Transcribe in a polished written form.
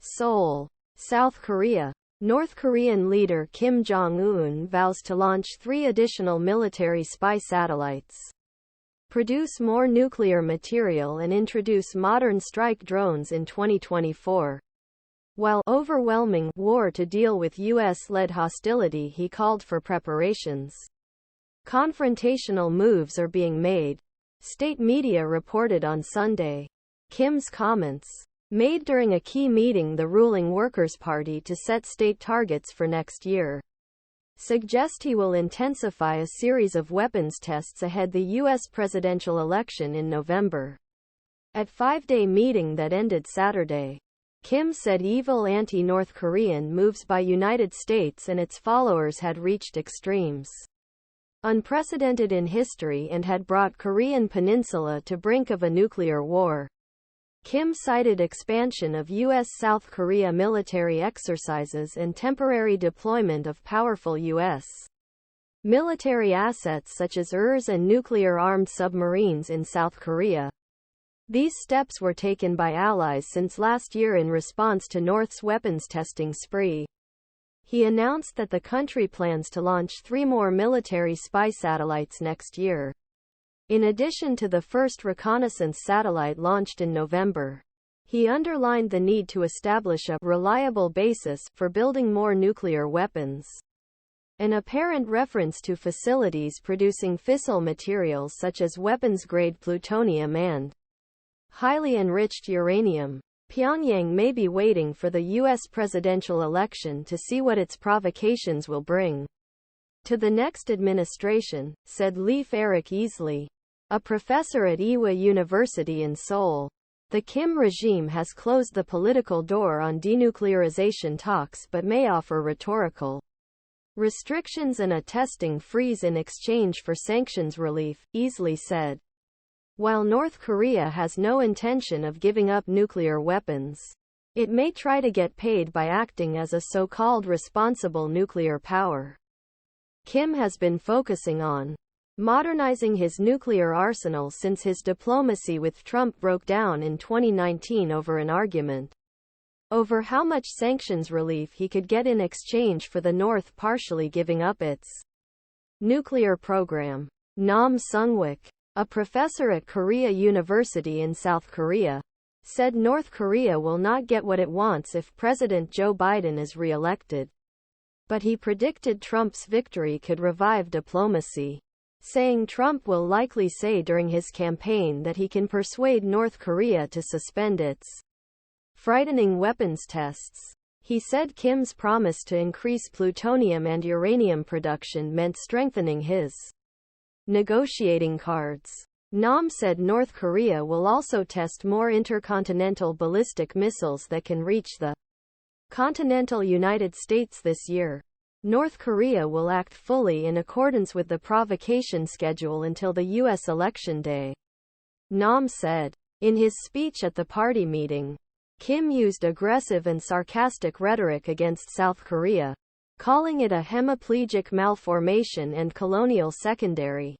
Seoul, South Korea. North Korean leader Kim Jong Un vows to launch 3 additional military spy satellites, produce more nuclear material and introduce modern strike drones in 2024. While overwhelming war to deal with U.S.-led hostility, he called for preparations. Confrontational moves are being made, state media reported on Sunday. Kim's comments, made during a key meeting the ruling Workers' Party to set state targets for next year, suggest he will intensify a series of weapons tests ahead the U.S. presidential election in November. At a 5-day meeting that ended Saturday, Kim said evil anti-North Korean moves by United States and its followers had reached extremes unprecedented in history and had brought Korean Peninsula to brink of a nuclear war. Kim cited expansion of U.S.-South Korea military exercises and temporary deployment of powerful U.S. military assets such as URS and nuclear-armed submarines in South Korea. These steps were taken by allies since last year in response to North's weapons testing spree. He announced that the country plans to launch 3 more military spy satellites next year, in addition to the first reconnaissance satellite launched in November. He underlined the need to establish a reliable basis for building more nuclear weapons, an apparent reference to facilities producing fissile materials such as weapons-grade plutonium and highly enriched uranium. Pyongyang may be waiting for the U.S. presidential election to see what its provocations will bring to the next administration, said Leif-Eric Easley, a professor at Ewha University in Seoul. The Kim regime has closed the political door on denuclearization talks but may offer rhetorical restrictions and a testing freeze in exchange for sanctions relief, Easley said. While North Korea has no intention of giving up nuclear weapons, it may try to get paid by acting as a so-called responsible nuclear power. Kim has been focusing on modernizing his nuclear arsenal since his diplomacy with Trump broke down in 2019 over an argument over how much sanctions relief he could get in exchange for the North partially giving up its nuclear program. Nam Sung-wook, a professor at Korea University in South Korea, said North Korea will not get what it wants if President Joe Biden is re-elected. But he predicted Trump's victory could revive diplomacy, saying Trump will likely say during his campaign that he can persuade North Korea to suspend its frightening weapons tests. He said Kim's promise to increase plutonium and uranium production meant strengthening his negotiating cards. Nam said North Korea will also test more intercontinental ballistic missiles that can reach the continental United States this year. North Korea will act fully in accordance with the provocation schedule until the U.S. election day, Nam said. In his speech at the party meeting, Kim used aggressive and sarcastic rhetoric against South Korea, calling it a hemiplegic malformation and colonial secondary.